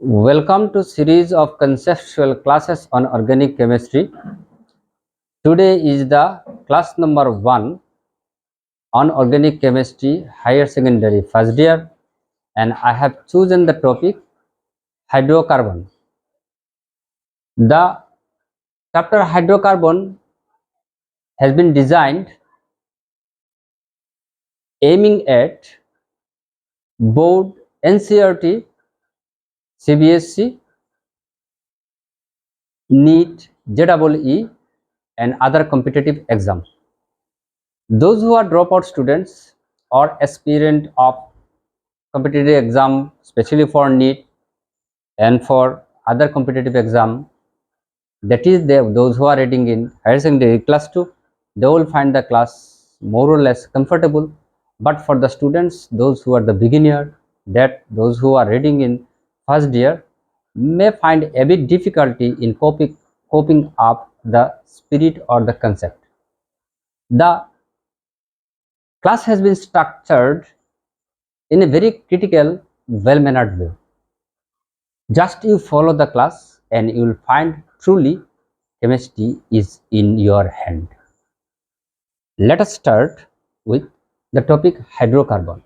Welcome to series of conceptual classes on organic chemistry. Today is the class number 1 on organic chemistry higher secondary first year, and I have chosen the topic hydrocarbon. The chapter hydrocarbon has been designed aiming at board NCERT, CBSC, NEET, JEE and other competitive exams. Those who are dropout students or aspirant of competitive exam, especially for NEET and for other competitive exam, that is those who are reading in higher secondary class 2, they will find the class more or less comfortable. But for the students, those who are the beginner, that those who are reading in first year may find a bit difficulty in coping up the spirit or the concept. The class has been structured in a very critical, well-mannered way. Just you follow the class and you will find truly chemistry is in your hand. Let us start with the topic hydrocarbon.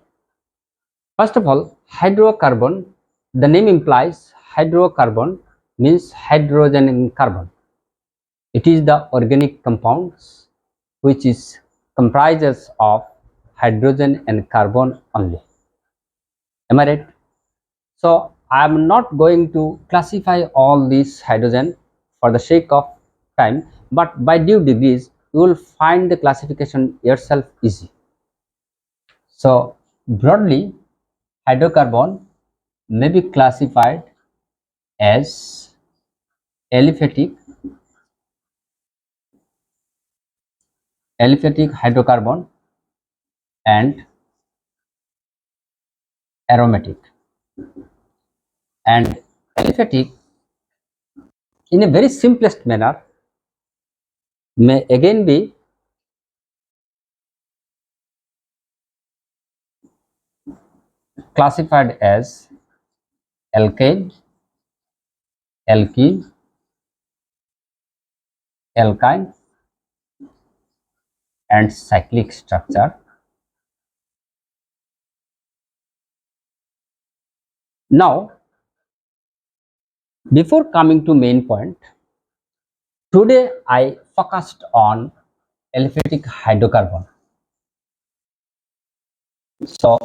First of all, hydrocarbon, the name implies hydrocarbon means hydrogen and carbon. It is the organic compounds which is comprises of hydrogen and carbon only. Am I right? So I am not going to classify all these hydrogen for the sake of time, but by due degrees you will find the classification yourself easy. So broadly, hydrocarbon may be classified as aliphatic hydrocarbon and aromatic. And aliphatic, in a very simplest manner, may again be classified as alkane, alkene, alkyne and cyclic structure. Now, before coming to main point, today I focused on aliphatic hydrocarbon. So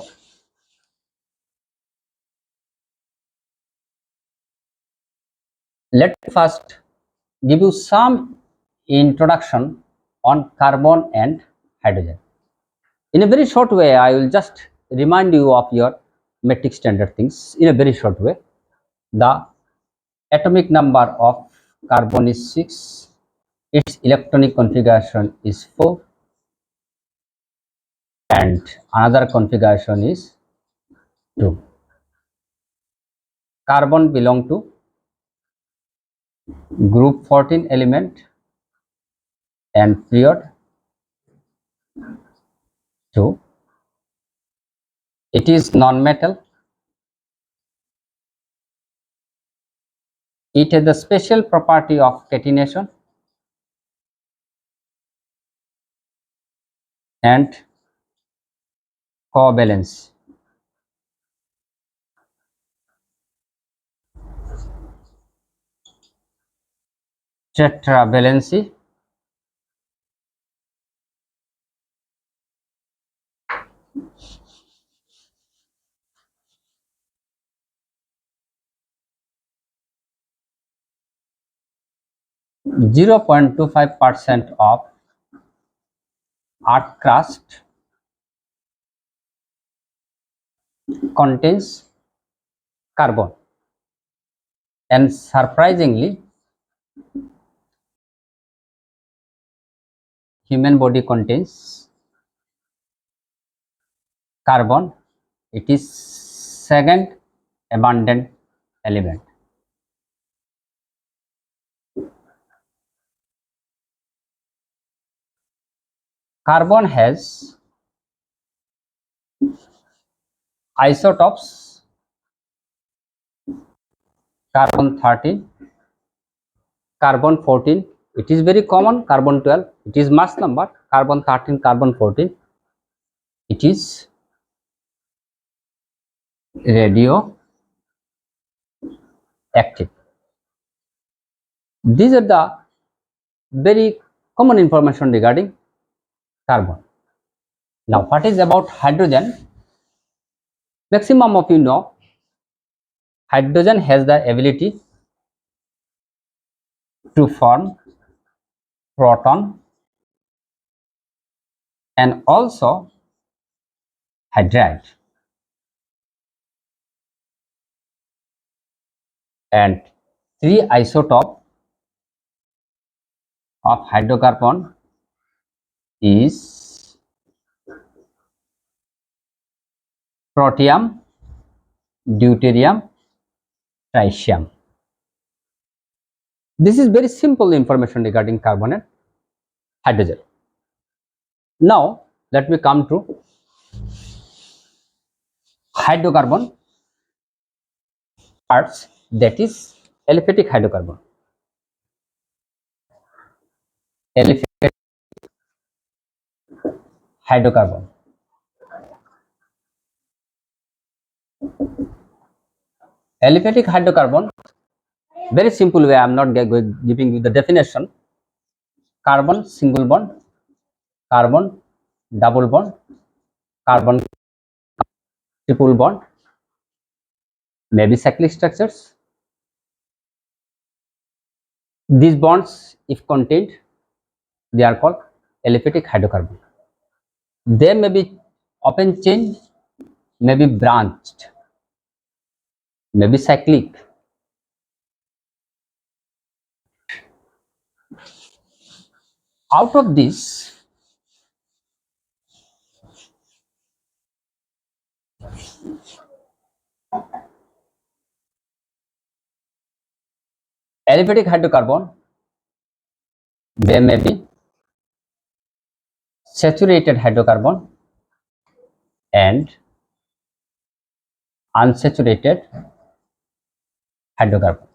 let me first give you some introduction on carbon and hydrogen. In a very short way, I will just remind you of your metric standard things in a very short way. The atomic number of carbon is 6, its electronic configuration is 4, and another configuration is 2. Carbon belong to group 14 element and period 2. It is non-metal. It has the special property of catenation and covalence. Tetravalency, 0.25% of earth crust contains carbon, and surprisingly human body contains carbon. It is second abundant element. Carbon has isotopes carbon 13, carbon 14. It is very common. Carbon 12. It is mass number. Carbon 13, carbon 14. It is radioactive. These are the very common information regarding carbon. Now, what is about hydrogen? Maximum of you know hydrogen has the ability to form proton and also hydride, and three isotope of hydrocarbon is protium, deuterium, tritium. This is very simple information regarding carbon and hydrogen. Now let me come to hydrocarbon parts, that is aliphatic hydrocarbon. Aliphatic hydrocarbon. Aliphatic hydrocarbon, very simple way, I am not giving you the definition. Carbon single bond, carbon double bond, carbon triple bond, maybe cyclic structures. These bonds, if contained, they are called aliphatic hydrocarbon. They may be open chain, may be branched, may be cyclic. Out of this, aliphatic hydrocarbon, they may be saturated hydrocarbon and unsaturated hydrocarbon.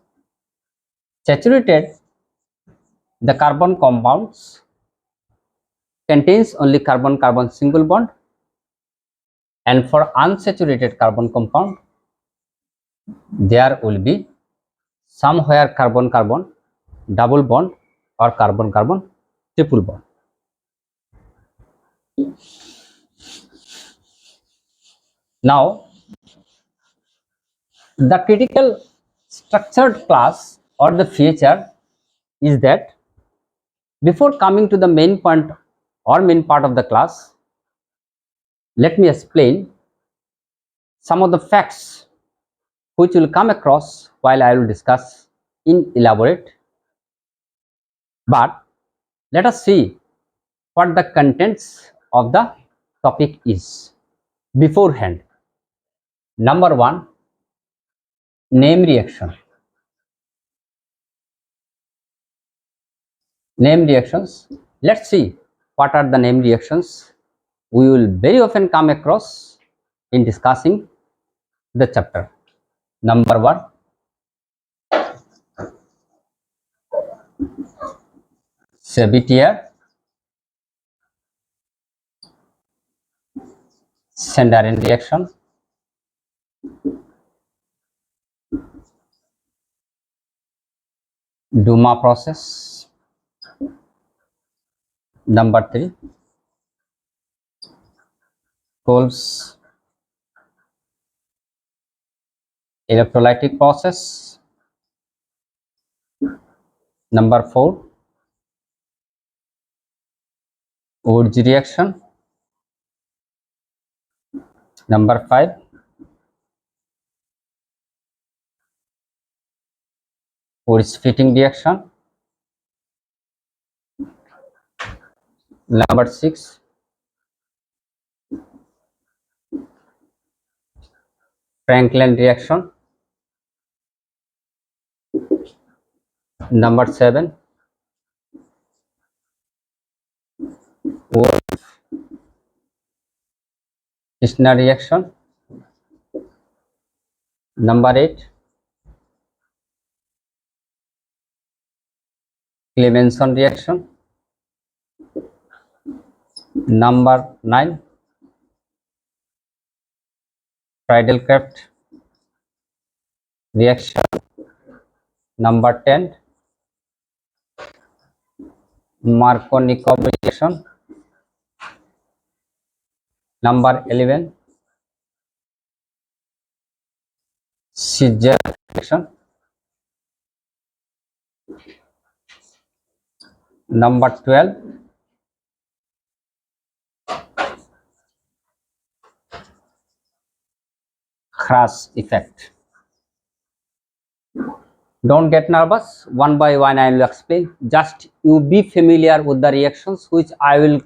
Saturated, the carbon compounds contains only carbon-carbon single bond, and for unsaturated carbon compound, there will be somewhere carbon-carbon double bond or carbon-carbon triple bond. Now, the critical structured class or the feature is that before coming to the main point or main part of the class, let me explain some of the facts which will come across while I will discuss in elaborate. But let us see what the contents of the topic is beforehand. Number one, name reaction. Name reactions. Let's see what are the name reactions we will very often come across in discussing the chapter. Number one, Sabatier Sandarian reaction. Duma process. Number three, Coles electrolytic process. Number four, Woods reaction. Number five, Woods fitting reaction. Number six, Franklin reaction. Number seven, Kirchner reaction. Number eight, Clemenson reaction. Number 9, Friedel-Crafts reaction. Number 10, Markovnikov reaction. Number 11, Scissor reaction. Number 12, Kras effect. Don't get nervous. One by one I will explain. Just you be familiar with the reactions which I will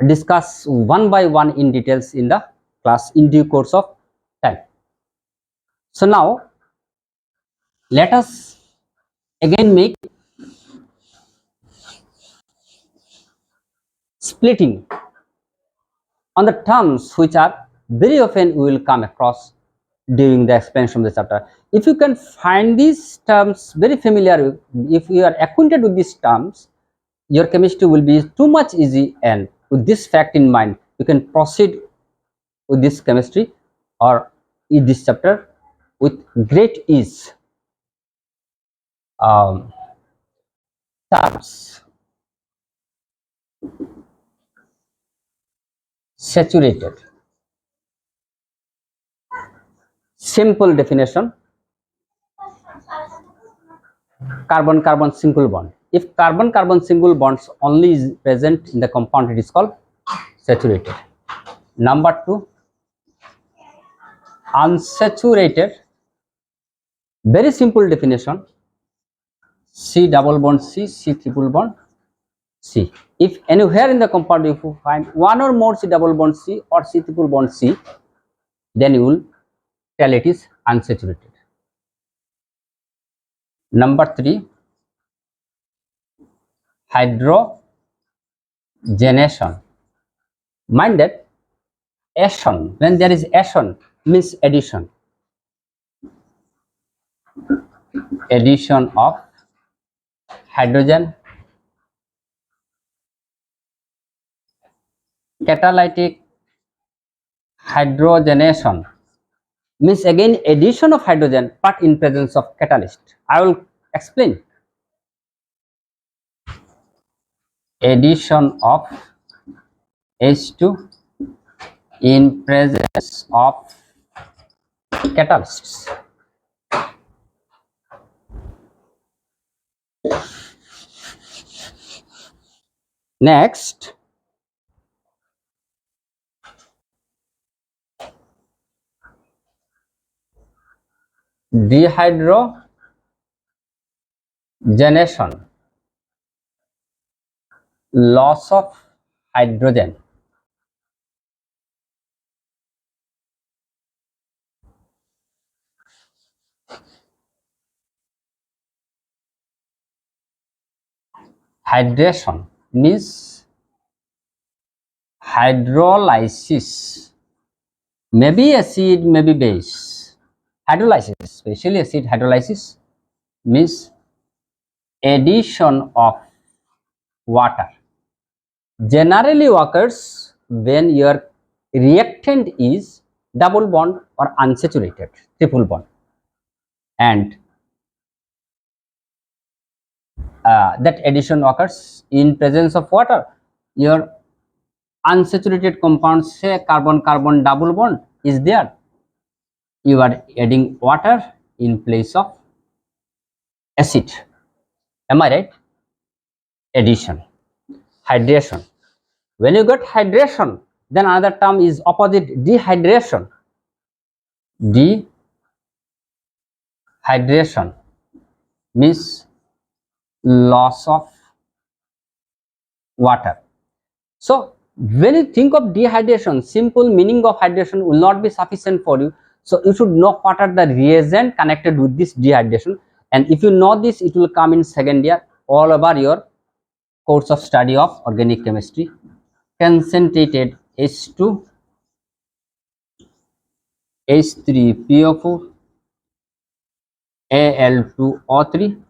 discuss one by one in details in the class in due course of time. So now let us again make splitting on the terms which are very often we will come across during the explanation of the chapter. If you can find these terms very familiar, if you are acquainted with these terms, your chemistry will be too much easy, and with this fact in mind you can proceed with this chemistry or in this chapter with great ease. Terms: saturated. Simple definition: carbon carbon single bond. If carbon carbon single bonds only is present in the compound, it is called saturated. Number 2, unsaturated. Very simple definition: C double bond C, C triple bond C. If anywhere in the compound if you find one or more C double bond C or C triple bond C, then you will tell it is unsaturated. Number 3, hydrogenation. Mind that addition, when there is addition, means addition of hydrogen. Catalytic hydrogenation means again addition of hydrogen but in presence of catalyst. I will explain. Addition of H2 in presence of catalysts. Next, dehydrogenation, loss of hydrogen. Hydration means hydrolysis, maybe acid, maybe base. Hydrolysis, especially acid hydrolysis, means addition of water. Generally occurs when your reactant is double bond or unsaturated, triple bond, and that addition occurs in presence of water. Your unsaturated compound, say carbon carbon double bond is there, you are adding water in place of acid. Am I right? Addition. Hydration. When you get hydration, then another term is opposite, dehydration. Dehydration means loss of water. So when you think of dehydration, simple meaning of hydration will not be sufficient for you. So you should know what are the reagent connected with this dehydration, and if you know this, it will come in second year all over your course of study of organic chemistry. Concentrated H2, H3PO4, Al2O3,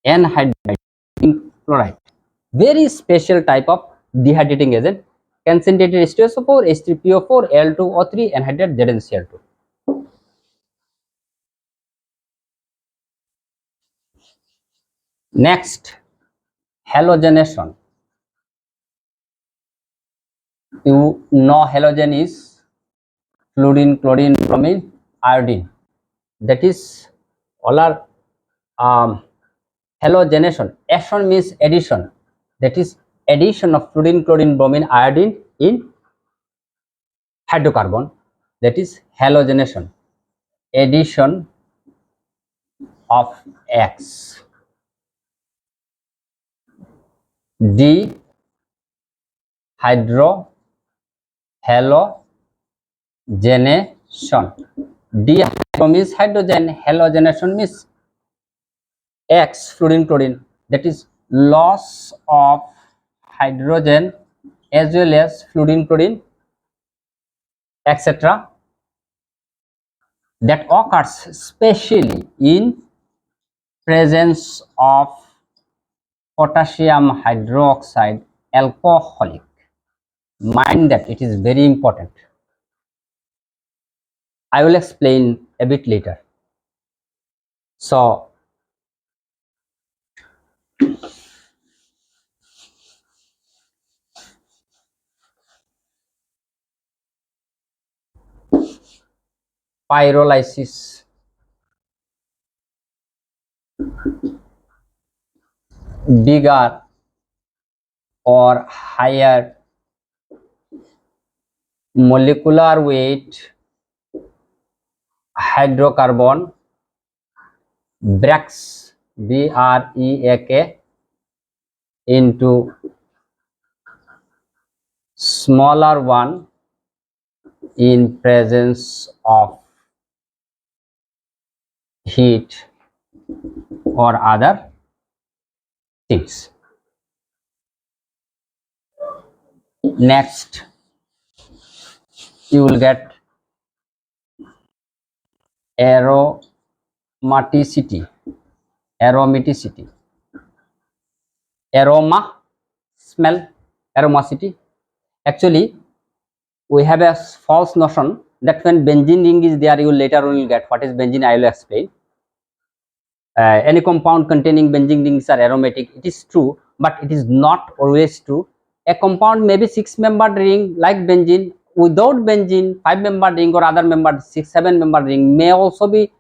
Anhydride chloride, very special type of dehydrating agent, concentrated H2SO4, H3PO4, Al2O3, anhydride ZnCl2. Next, halogenation. You know halogen is fluorine, chlorine, bromine, iodine. That is all are halogenation. Ation means addition. That is addition of fluorine, chlorine, bromine, iodine in hydrocarbon. That is halogenation. Addition of X. D hydro halogenation. D hydro means hydrogen, halogenation means X fluorine chlorine, that is loss of hydrogen as well as fluorine chlorine etc. that occurs especially in presence of potassium hydroxide alcoholic. Mind that it is very important. I will explain a bit later. So pyrolysis, bigger or higher molecular weight hydrocarbon breaks BREAK into smaller one in presence of heat or other things. Next, you will get aromaticity. Aromaticity. Aroma, smell, aromaticity. Actually, we have a false notion that when benzene ring is there, you will later on will get what is benzene. I will explain. Any compound containing benzene rings are aromatic. It is true, but it is not always true. A compound may be 6-membered ring like benzene. Without benzene, 5-membered ring or other membered 6-7-membered ring may also be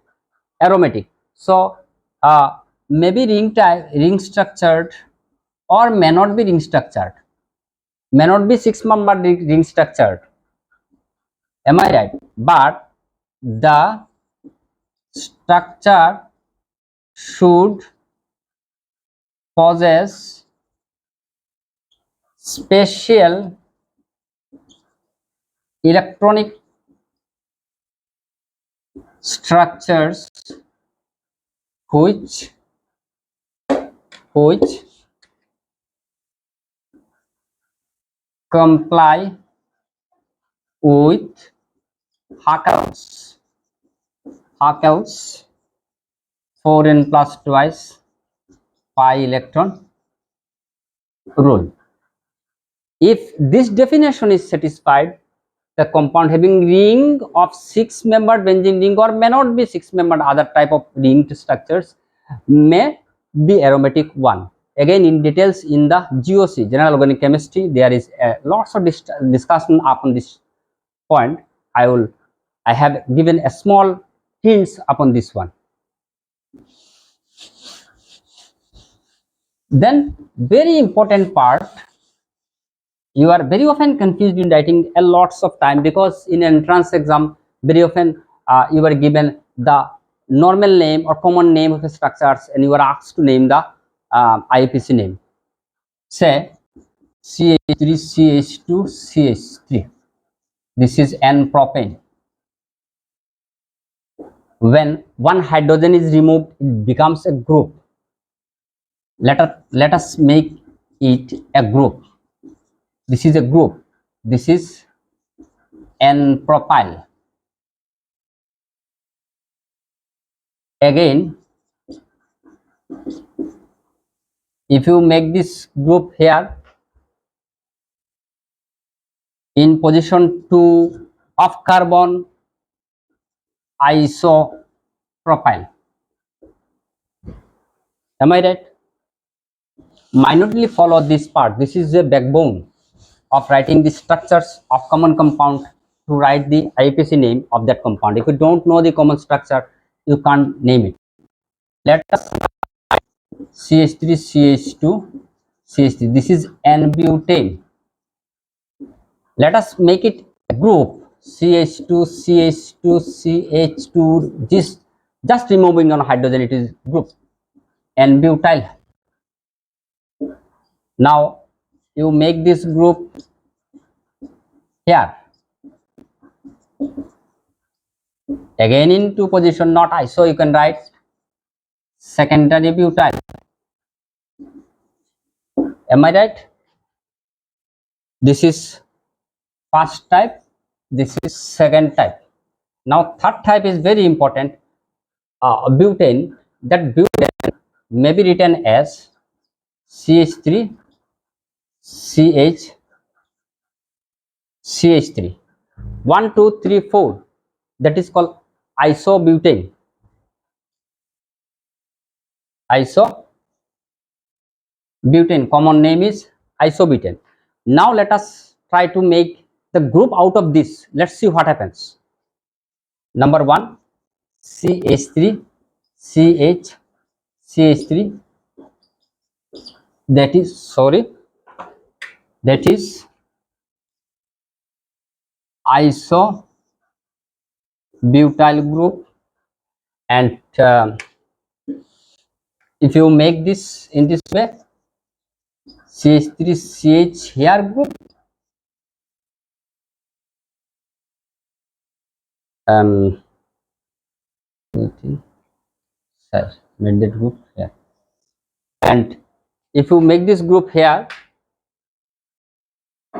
aromatic. So maybe ring type, ring structured, or may not be ring structured. May not be 6-membered ring structured. Am I right? But the structure should possess special electronic structures which comply with Haeckel's 4n plus twice pi electron rule. If this definition is satisfied, the compound having ring of 6-membered benzene ring or may not be 6-membered other type of ringed structures may be aromatic one. Again, in details in the GOC, General Organic Chemistry, there is lots of discussion upon this point. I have given a small hints upon this one. Then very important part, you are very often confused in writing a lots of time, because in entrance exam very often you are given the normal name or common name of the structures and you are asked to name the IUPAC name. Say CH3 CH2 CH3. This is N-propane. When one hydrogen is removed, it becomes a group. Let us make it a group. This is a group. This is N-propyl. Again, If you make this group here in position 2 of carbon isopropyl, am I right? Minutely follow this part. This is the backbone of writing the structures of common compound, to write the IUPAC name of that compound. If you don't know the common structure, you can't name it. Let us CH3 CH2 CH3. This is N-butane. Let us make it a group CH2 CH2 CH2. This just removing one hydrogen, it is group N-butyl. Now you make this group here again into position not iso, you can write secondary butyl. Am I right? This is first type, this is second type. Now third type is very important, butane. That butane may be written as CH3 CH CH3 1 2 3 4, that is called isobutane. Isobutane, common name is isobutane. Now let us try to make the group out of this. Let's see what happens. Number 1, CH3 CH CH3, that is isobutyl group. And if you make this in this way, CH3 CH here group, made that group here. And if you make this group here,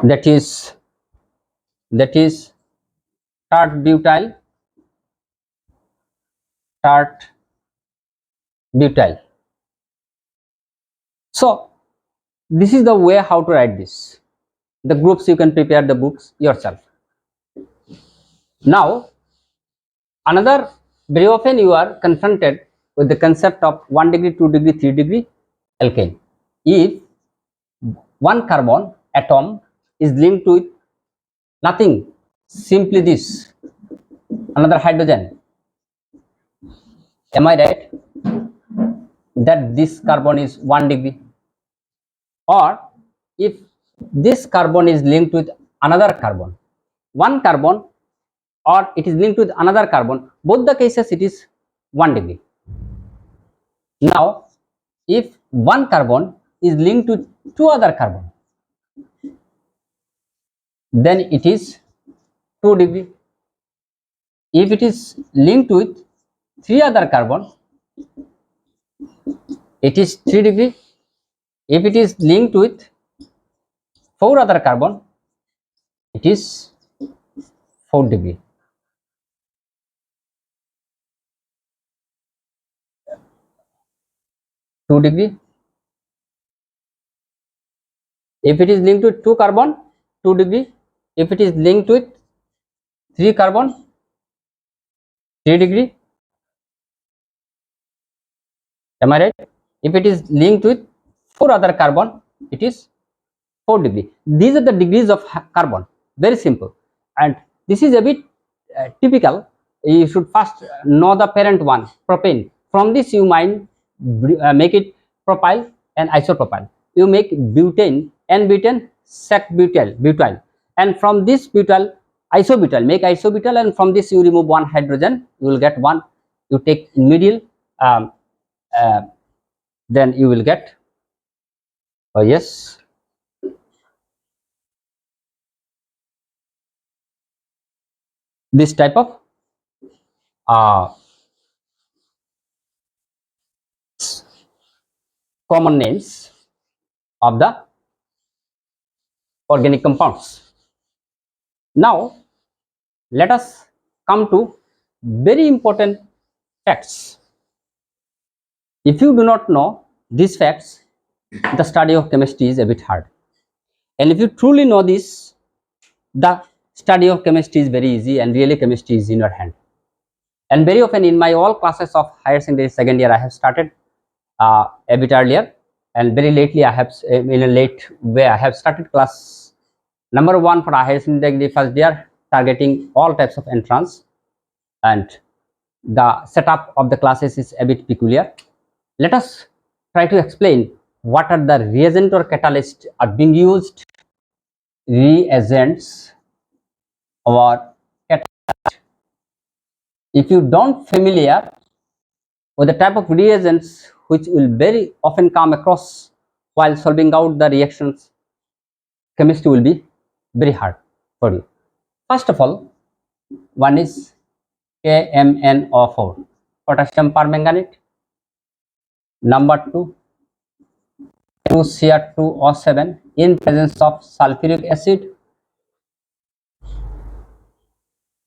that is tert butyl. So this is the way how to write this. The groups you can prepare the books yourself. Now another, very often you are confronted with the concept of 1 degree, 2 degree, 3 degree alkane. If one carbon atom is linked with nothing, simply this, another hydrogen, am I right? That this carbon is 1 degree. Or if this carbon is linked with another carbon, one carbon, or it is linked with another carbon, both the cases it is 1 degree. Now if one carbon is linked to two other carbon, then it is 2 degree. If it is linked with three other carbon, it is 3 degree. If it is linked with four other carbon, it is 4 degree. Two degree. If it is linked with 2 carbon, 2 degree. If it is linked with 3 carbon, 3 degree. Am I right? If it is linked with 4 other carbon, it is 4 degree. These are the degrees of carbon. Very simple. And this is a bit typical. You should first know the parent one, propane. From this you might make it propyl and isopropyl. You make butane, N-butane, butyl. And from this butyl, isobutyl, make isobutyl, and from this you remove one hydrogen, you will get one. You take in middle, then you will get, yes, this type of common names of the organic compounds. Now let us come to very important facts. If you do not know these facts, the study of chemistry is a bit hard. And if you truly know this, the study of chemistry is very easy, and really chemistry is in your hand. And very often in my all classes of higher secondary second year, I have started a bit earlier, and very lately I have, in a late way, I have started class number 1 for higher secondary first year, targeting all types of entrance, and the setup of the classes is a bit peculiar. Let us try to explain what are the reagent or catalyst are being used, reagents or catalyst. If you don't familiar with the type of reagents which will very often come across while solving out the reactions, chemistry will be very hard for you. First of all, one is KMnO4, potassium permanganate. Number 2, 2Cr2O7 in presence of sulfuric acid.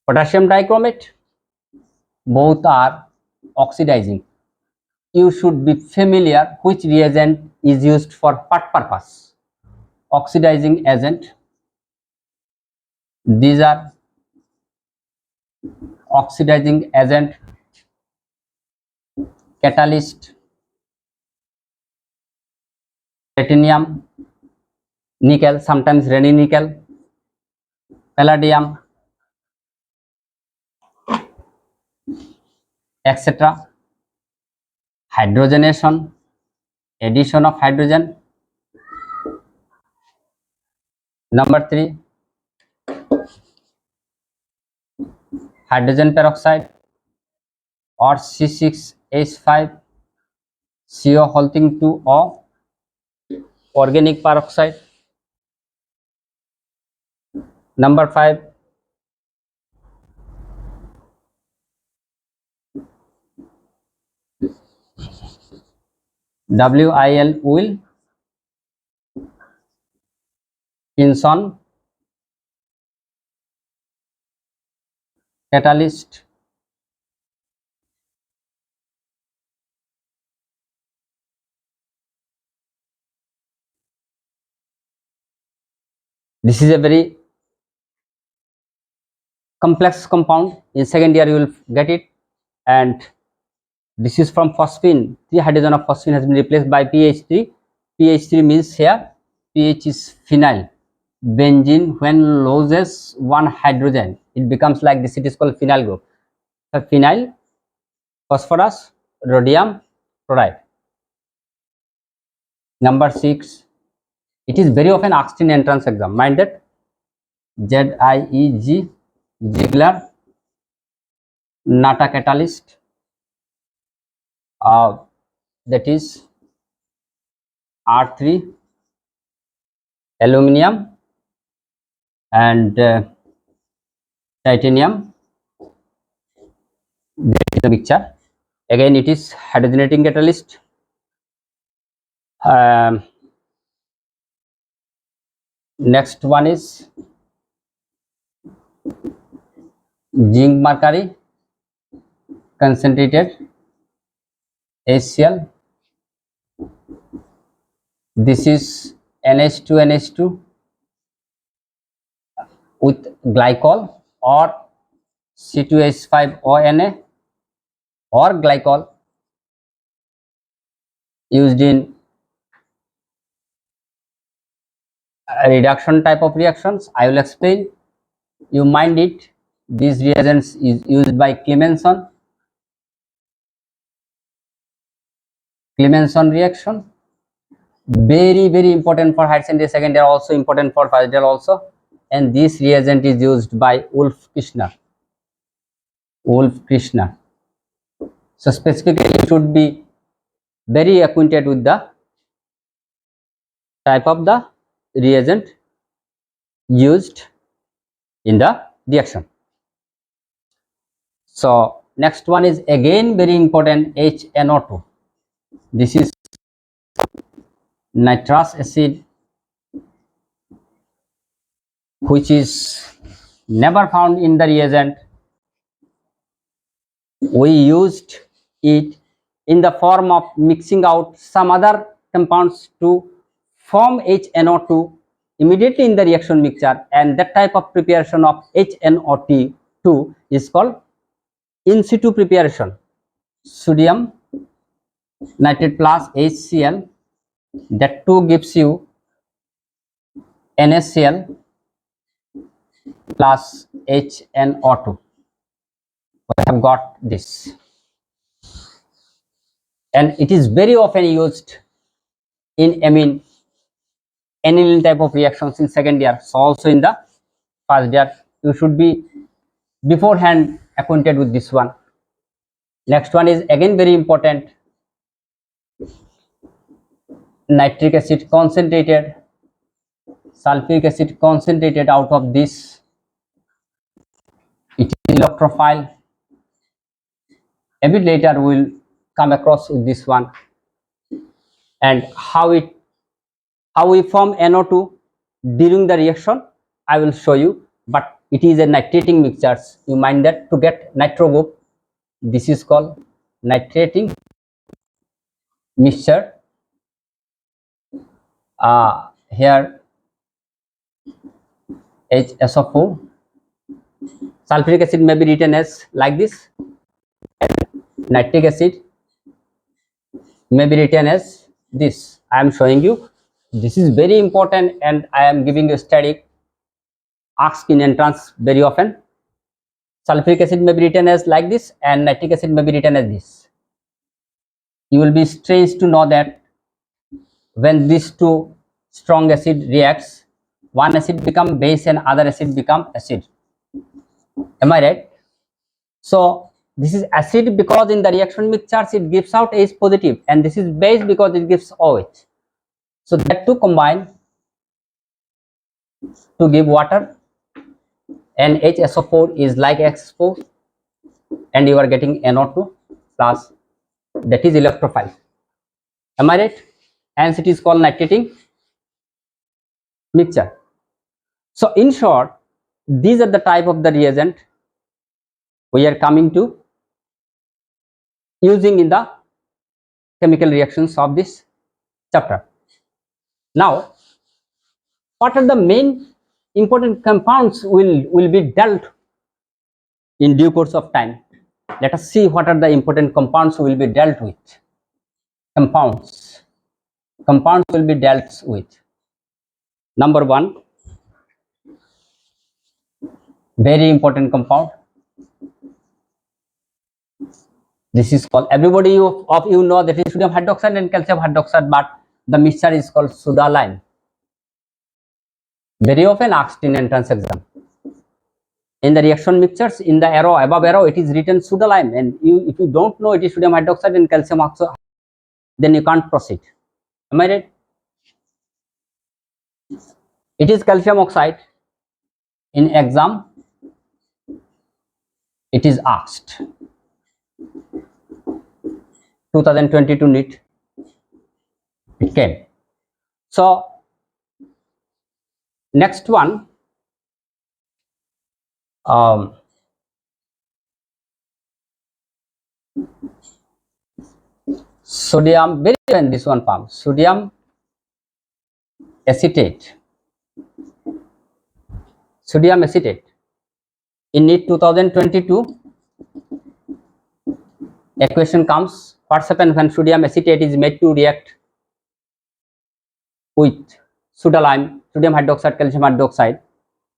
Potassium dichromate, both are oxidizing. You should be familiar which reagent is used for what purpose. Oxidizing agent, these are oxidizing agent, catalyst, platinum, nickel, sometimes Raney nickel, palladium, etc. Hydrogenation, addition of hydrogen. Number 3, hydrogen peroxide or C6H5 CO halting 2O, organic peroxide. Number 5, WIL will Pinson catalyst. This is a very complex compound. In second year you will get it, and this is from phosphine. 3 hydrogen of phosphine has been replaced by pH3. pH3 means here pH is phenyl. Benzene, when loses 1 hydrogen, it becomes like this. It is called phenyl group. So phenyl, phosphorus, rhodium, chloride. Number 6, it is very often asked in entrance exam. Mind that, JEG, Ziegler, Nata catalyst, that is R3, aluminum and titanium. That is the picture. Again, it is hydrogenating catalyst. Next one is zinc mercury concentrated HCl. This is NH2NH2 with glycol or C2H5ONa or glycol used in reduction type of reactions. I will explain. You mind it. These reagents is used by Clemenson reaction. Very important for higher secondary second year, also important for first year also. And this reagent is used by Wolf Krishna. So specifically you should be very acquainted with the type of the reagent used in the reaction. So next one is again very important, HNO2. This is nitrous acid, which is never found in the reagent. We used it in the form of mixing out some other compounds to form HNO2 immediately in the reaction mixture, and that type of preparation of HNO2 is called in situ preparation. Sodium nitrate plus HCl, that 2 gives you NaCl plus HNO2. We have got this, and it is very often used in amine aniline type of reactions in second year. So also in the first year you should be beforehand acquainted with this one. Next one is again very important, nitric acid concentrated, sulfuric acid concentrated out of this. It is electrophile. A bit later we will come across with this one, and how we form NO2 during the reaction I will show you, but it is a nitrating mixtures. You mind that to get nitro group, this is called nitrating mixture. Here HSO4, sulfuric acid may be written as like this, nitric acid may be written as this. I am showing you, this is very important, and I am giving you static asked in entrance very often. Sulfuric acid may be written as like this, and nitric acid may be written as this. You will be strange to know that when these two strong acid reacts, one acid become base and other acid become acid. Am I right? So this is acid because in the reaction mixtures it gives out H positive, and this is base because it gives OH. So that two combine to give water, and HSO4 is like X4, and you are getting NO2 plus, that is electrophile. Am I right? Hence it is called nitrating mixture. So in short, these are the type of the reagent we are coming to using in the chemical reactions of this chapter. Now, what are the main important compounds will be dealt in due course of time? Let us see what are the important compounds will be dealt with. Compounds will be dealt with. Number one, very important compound. This is called, everybody of you know that is sodium hydroxide and calcium hydroxide, but the mixture is called soda lime. Very often asked in entrance exam. In the reaction mixtures, in the arrow, above arrow, it is written soda lime, and if you don't know it is sodium hydroxide and calcium oxide, then you can't proceed. Am I right? It is calcium oxide. In exam, it is asked. 2022 NEET, it came. So next one, sodium, very often this one form, sodium acetate. Sodium acetate. In NEET 2022, a question comes, what happens when sodium acetate is made to react with soda lime, sodium hydroxide, calcium hydroxide,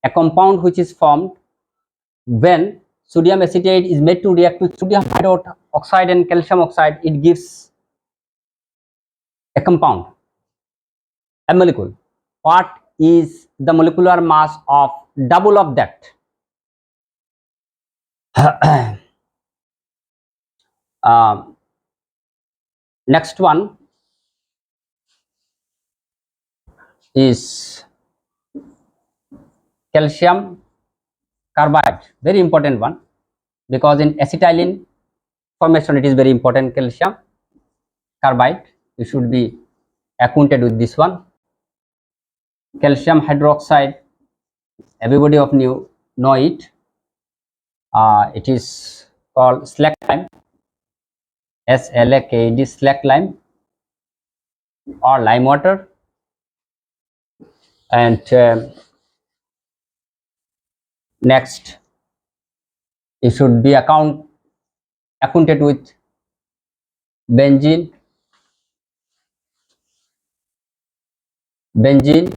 a compound which is formed when sodium acetate is made to react with sodium hydroxide and calcium oxide, it gives a compound, a molecule. What is the molecular mass of double of that? Next one is calcium carbide, very important one, because in acetylene formation it is very important. Calcium carbide, you should be acquainted with this one. Calcium hydroxide, everybody of you know it. It is called slack lime, SLAKED, slack lime. or lime water, and next you should be acquainted with benzene, benzene,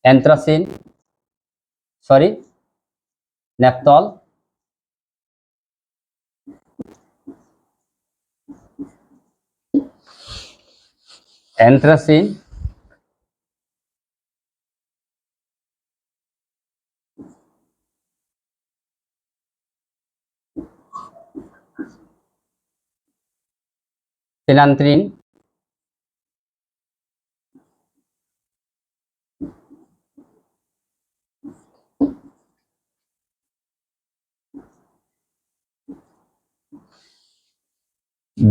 anthracene, sorry, naphthol, anthracene, phenanthrene,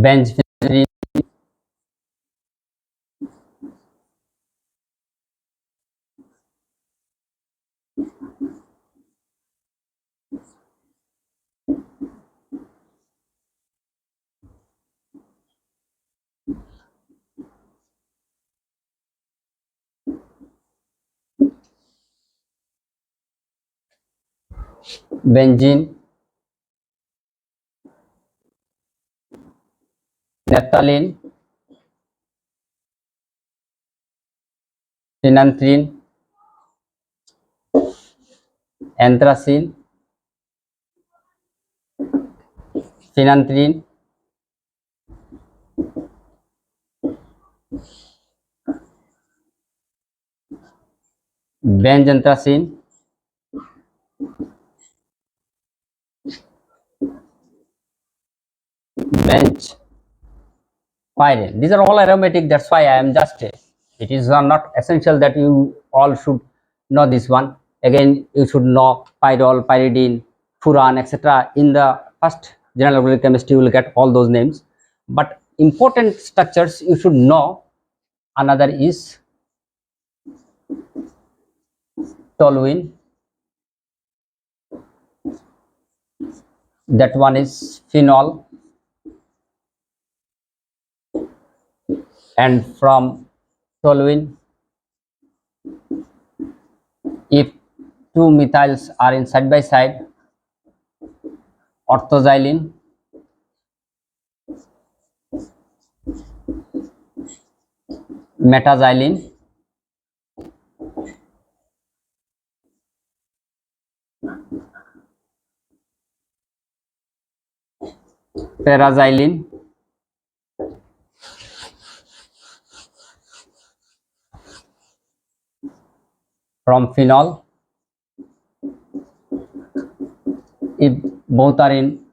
bensphenolene, benzene, naphthalene, phenanthrene, anthracene, phenanthrene, benzanthracene, bench, pyrene. These are all aromatic. That's why I am just. It is not essential that you all should know this one. Again, you should know pyrrole, pyridine, furan, etc. In the first general organic chemistry, you will get all those names. But important structures you should know. Another is toluene. That one is phenol, and from toluene, if two methyls are in side by side, orthoxylene, metaxylene, paraxylene, from phenol, if both are in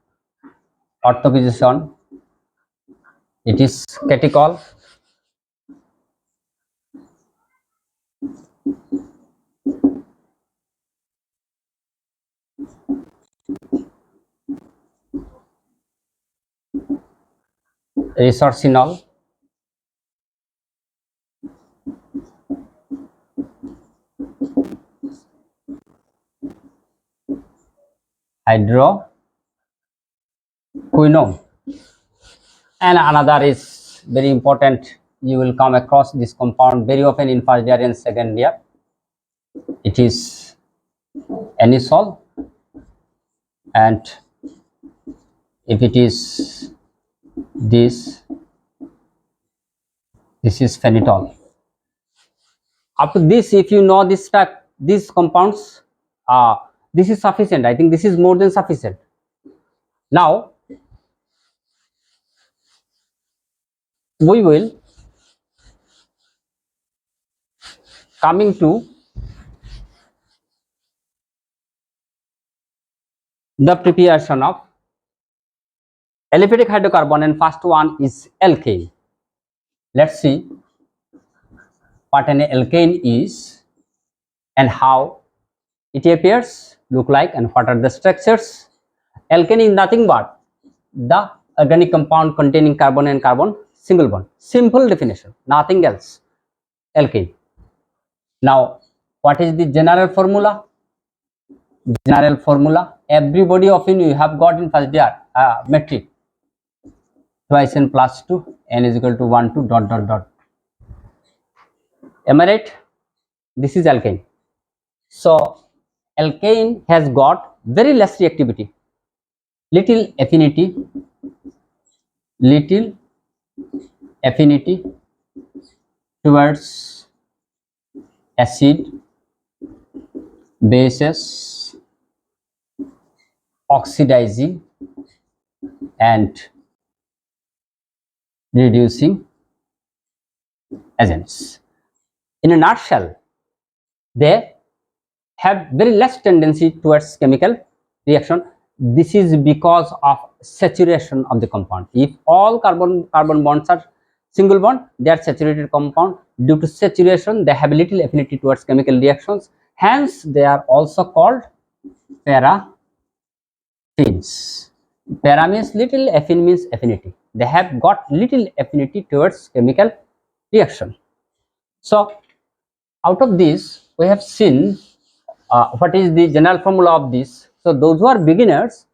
ortho position, it is catechol. Resorcinol, hydroquinone, and another is very important. You will come across this compound very often in first year and second year. It is anisole, and if it is this, this is phenol. Up to this, if you know this type, these compounds, this is sufficient. I think this is more than sufficient. Now we will coming to the preparation of aliphatic hydrocarbon, and first one is alkane. Let's see what an alkane is and how it appears, look like, and what are the structures. Alkane is nothing but the organic compound containing carbon and carbon single bond. Simple definition, nothing else. Alkane. Now, what is the general formula? general formula. Everybody of you have got in first year metric, twice n plus 2, n is equal to 1 to dot dot dot. Am I right? This is alkane. So alkane has got very less reactivity, little affinity towards acid, bases, oxidizing and reducing agents. In a nutshell, they have very less tendency towards chemical reaction. This is because of saturation of the compound. If all carbon bonds are single bond, they are saturated compound. Due to saturation, they have little affinity towards chemical reactions. Hence, they are also called parafins. Para means little, affin means affinity. They have got little affinity towards chemical reaction. So, out of this, we have seen what is the general formula of this. So those who are beginners,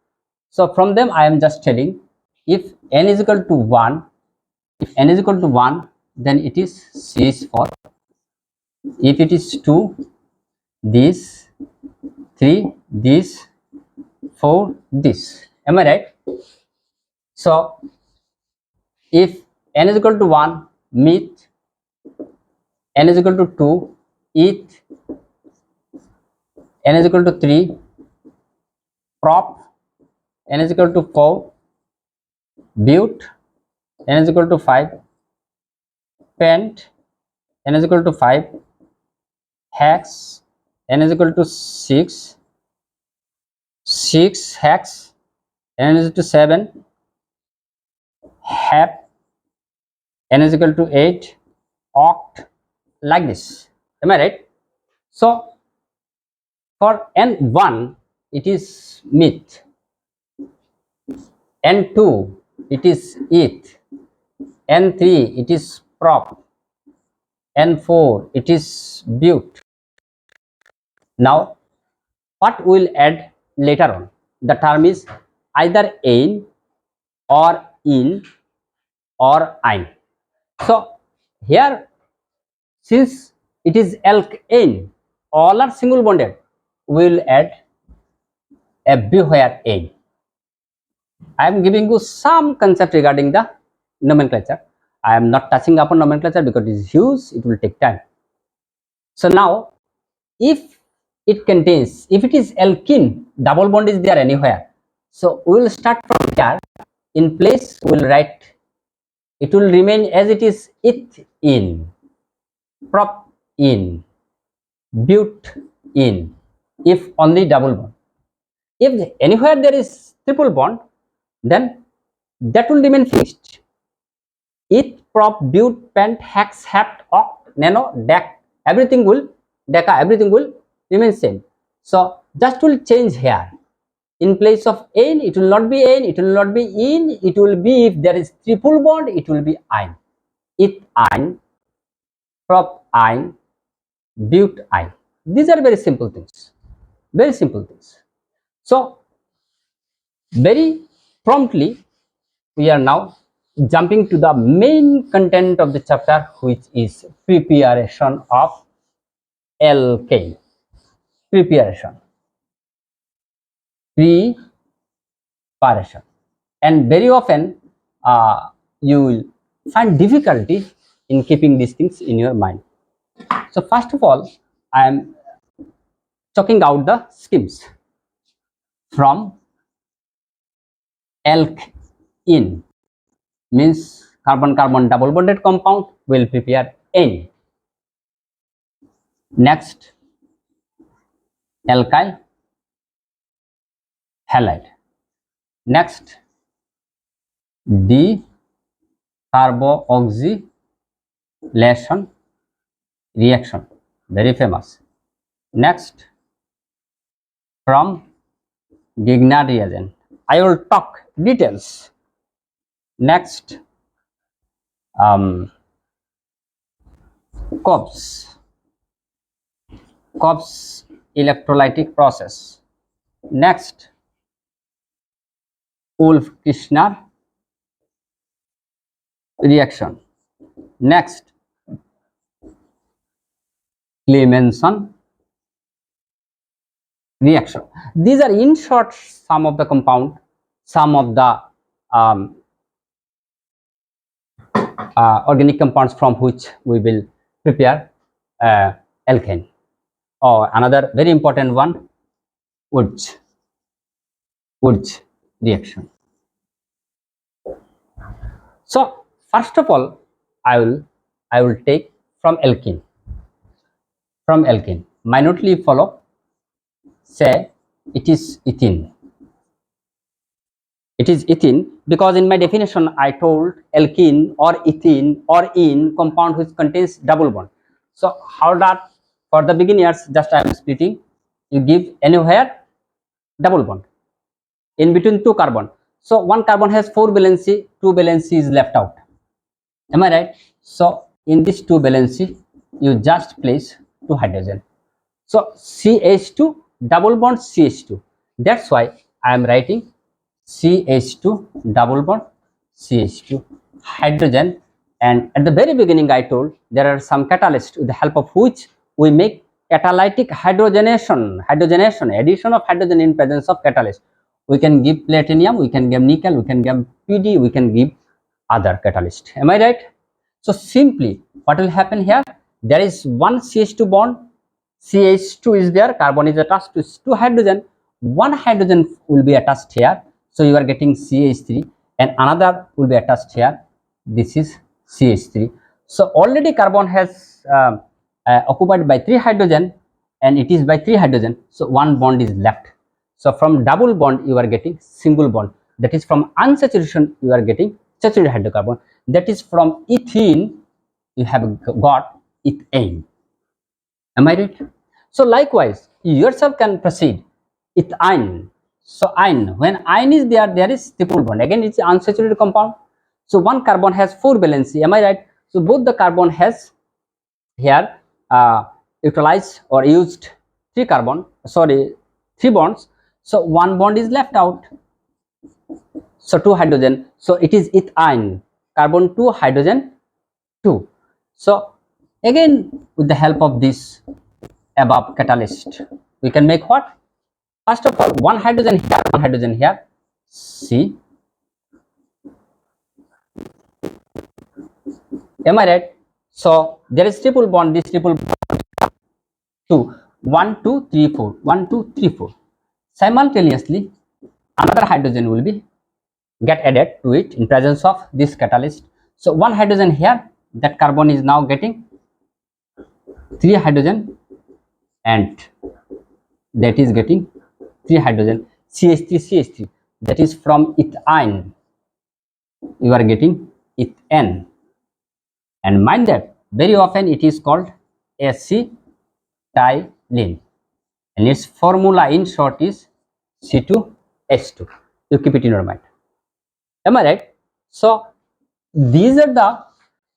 so from them I am just telling, if n is equal to 1, then it is C is for, if it is 2, this, 3, this, 4, this. Am I right? So if n is equal to 1, meet, n is equal to 2, eth, n is equal to 3, prop, n is equal to 4, but, n is equal to 5, pent, n is equal to 5, hex, n is equal to 6 hex, n is equal to 7, hep, n is equal to 8, oct, like this. Am I right? So for n1 it is meth, n2 it is eth, n3 it is prop, n4 it is but. Now what we will add later on, the term is either ein or in or ein. So here, since it is alkane, all are single bonded, we will add everywhere ein. I am giving you some concept regarding the nomenclature. I am not touching upon nomenclature because it is huge, it will take time. So now, if it contains, if it is alkene, double bond is there anywhere. So we will start from here. In place, we will write, it will remain as it is, eth in, prop in, but in, if only double bond. If anywhere there is triple bond, then that will remain fixed. Eth, prop, but, pent, hex, hept, oct, nano, dec, everything will remain same. So just will change here. In place of ein, it will not be ein, it will not be in, it will be, if there is triple bond, it will be ein. Eth ein, prop ein, but ein. These are very simple things. Very simple things. So very promptly we are now jumping to the main content of the chapter, which is preparation of alkane. Preparation. And very often you will find difficulty in keeping these things in your mind. So first of all, I am talking out the schemes. From alkene means carbon double bonded compound, will prepare N. Next, alkyl halide. Next, decarboxylation reaction, very famous. Next, from Grignard reagent, I will talk details. Next, Cobb's electrolytic process. Next, Wolff-Kishner reaction. Next, Clemenson reaction. These are in short some of the compound, some of the organic compounds from which we will prepare alkane. Or another very important one, Woods reaction. So first of all, I will take from alkene. Minutely follow. Say it is ethene. It is ethene because in my definition I told alkene or ethene or ene compound which contains double bond. So how that for the beginners, just I am splitting. You give anywhere double bond in between two carbon. So one carbon has 4 valency, 2 valency is left out. Am I right? So in this 2 valency you just place 2 hydrogen. So CH2 double bond CH2. That's why I am writing CH2 double bond CH2 hydrogen. And at the very beginning I told there are some catalysts with the help of which we make catalytic hydrogenation, addition of hydrogen in presence of catalyst. We can give platinum, we can give nickel, we can give PD, we can give other catalyst. Am I right? So simply what will happen here, there is one CH2 bond, CH2 is there, carbon is attached to 2 hydrogen, one hydrogen will be attached here, so you are getting CH3, and another will be attached here, this is CH3. So already carbon has occupied by 3 hydrogen and it is by 3 hydrogen, so one bond is left. So from double bond you are getting single bond, that is from unsaturation you are getting saturated hydrocarbon, that is from ethene you have got ethane. Am I right? So likewise you yourself can proceed ethine. So ine, when ine is there, there is triple bond, again it's unsaturated compound. So one carbon has 4 valency, am I right? So both the carbon has here utilized or used 3 bonds, so one bond is left out, so 2 hydrogen, so it is ethine, carbon 2 hydrogen 2. So again with the help of this above catalyst we can make what? First of all, one hydrogen here, C. Am I right? So there is triple bond, this triple bond 2, 1 2 3 4, 1 2 3 4. Simultaneously another hydrogen will be get added to it in presence of this catalyst. So one hydrogen here, that carbon is now getting 3 hydrogen and that is getting 3 hydrogen, CH3, that is from ethine you are getting ethane, and mind that very often it is called acetylene and its formula in short is C2H2. You keep it in your mind. Am I right? So these are the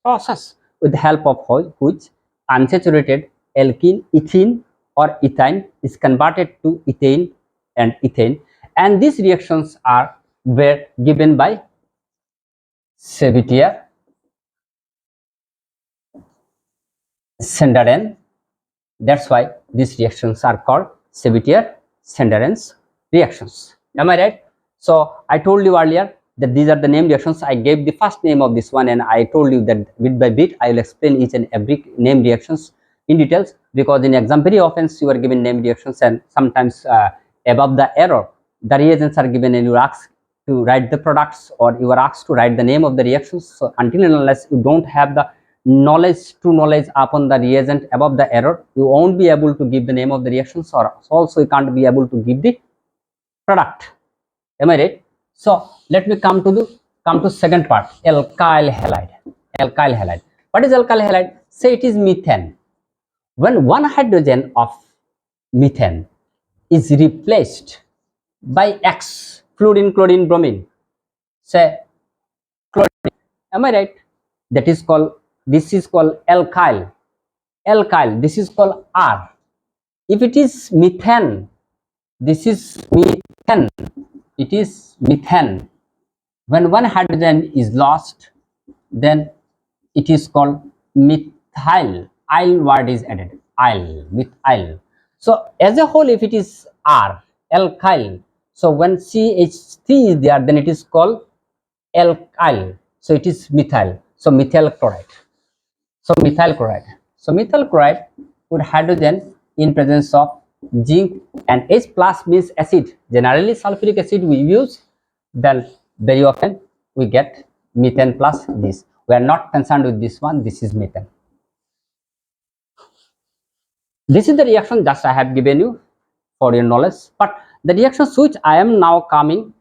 process with the help of which unsaturated alkene, ethene or ethine is converted to ethane and ethane, and these reactions were given by Sabatier, Sanderen. That's why these reactions are called Sabatier-Sanderen's reactions. Am I right? So I told you earlier that these are the name reactions. I gave the first name of this one and I told you that bit by bit I will explain each and every name reactions in details, because in exam very often you are given name reactions and sometimes above the error the reagents are given and you are asked to write the products or you are asked to write the name of the reactions. So until and unless you don't have the true knowledge upon the reagent above the error, you won't be able to give the name of the reactions, or also you can't be able to give the product. Am I right? So let me come to second part, alkyl halide. What is alkyl halide? Say it is methane. When one hydrogen of methane is replaced by X, fluorine, chlorine, bromine, say chlorine, am I right? That is called, this is called alkyl, this is called R. If it is methane this is methane. It is methane. When one hydrogen is lost, then it is called methyl. Yl word is added. Yl, methyl. So as a whole, if it is R, alkyl. So when CH3 is there, then it is called alkyl. So it is methyl. So methyl chloride. So methyl chloride. So methyl chloride with hydrogen in presence of zinc, and H plus means acid. Generally sulfuric acid we use, then very often we get methane plus this. We are not concerned with this one. This is methane. This is the reaction just I have given you for your knowledge, but the reactions which I am now coming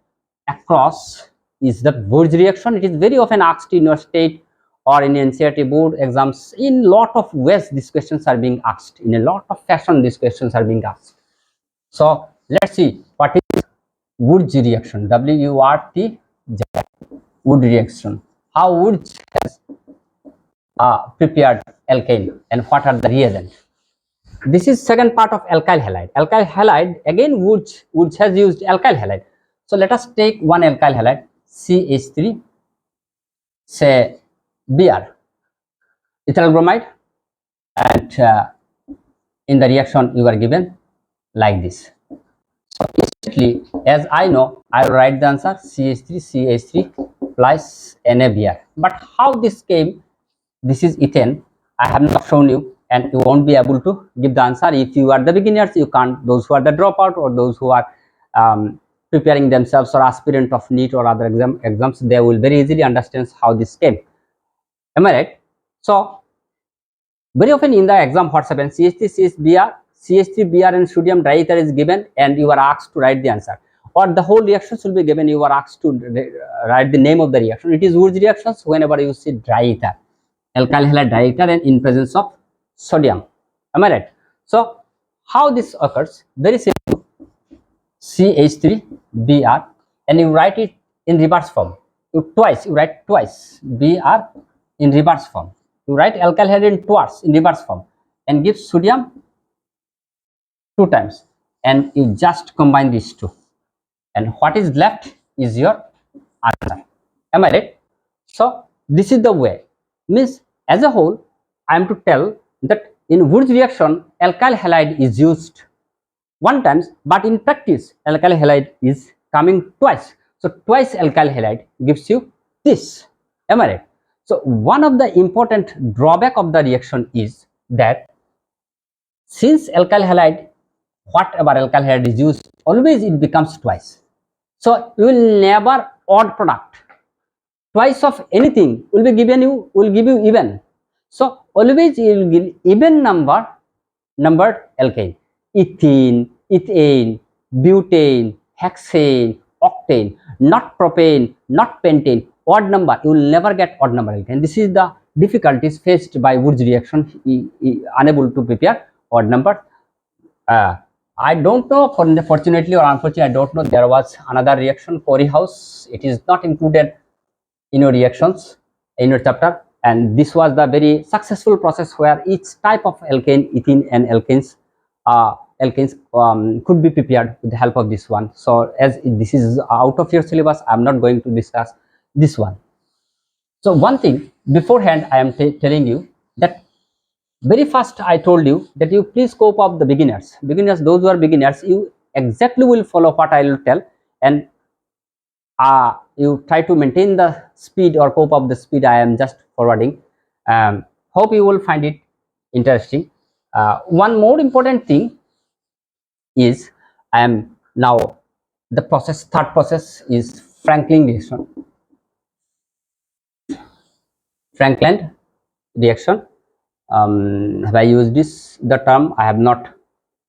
across is the Wurtz reaction. It is very often asked in your state or in NCERT board exams. In lot of ways these questions are being asked, in a lot of fashion these questions are being asked. So let's see what is Wurtz reaction. W-U-R-T-Z, Wurtz reaction. How Wurtz has prepared alkane and what are the reagents. This is second part of alkyl halide. Alkyl halide, again Wurtz has used alkyl halide. So let us take one alkyl halide, CH3, say Br, ethyl bromide, and in the reaction you are given like this. So instantly, as I know, I will write the answer CH3 plus NaBr. But how this came? This is ethane. I have not shown you, and you won't be able to give the answer. If you are the beginners, you can't. Those who are the dropout or those who are preparing themselves or aspirant of NEET or other exams, they will very easily understand how this came. Am I right? So very often in the exam, what happens? CH3Br and sodium diether is given, and you are asked to write the answer, or the whole reaction will be given. You are asked to write the name of the reaction. It is Wurtz reactions whenever you see diether, alkyl halide diether, and in presence of sodium. Am I right? So how this occurs? Very simple. CH3Br, and you write it in reverse form. You write twice Br in reverse form. You write alkyl halide twice in reverse form and give sodium 2 times, and you just combine these two, and what is left is your answer. Am I right? So this is the way. Means as a whole, I am to tell that in Wurtz reaction, alkyl halide is used 1 times, but in practice alkyl halide is coming twice. So twice alkyl halide gives you this. Am I right? So one of the important drawback of the reaction is that since alkyl halide, whatever alkyl halide is used, always it becomes twice. So you will never odd product. Twice of anything will be given you, will give you even. So always you will give even numbered alkane. Ethene, ethane, butane, hexane, octane, not propane, not pentane, odd number. You will never get odd number alkane. This is the difficulties faced by Wurtz reaction, unable to prepare odd number. I don't know, fortunately or unfortunately, I don't know. There was another reaction, Corey House. It is not included in your reactions in your chapter, and this was the very successful process where each type of alkane, ethene, and alkanes could be prepared with the help of this one. So as this is out of your syllabus, I am not going to discuss this one. So one thing beforehand, I am telling you that very first I told you that you please cope up the beginners, those who are beginners, you exactly will follow what I will tell, and you try to maintain the speed or cope up the speed I am just forwarding. Hope you will find it interesting. One more important thing is, I am now the process, third process is Franklin reaction. Franklin reaction. Have I used the term? I have not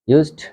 used.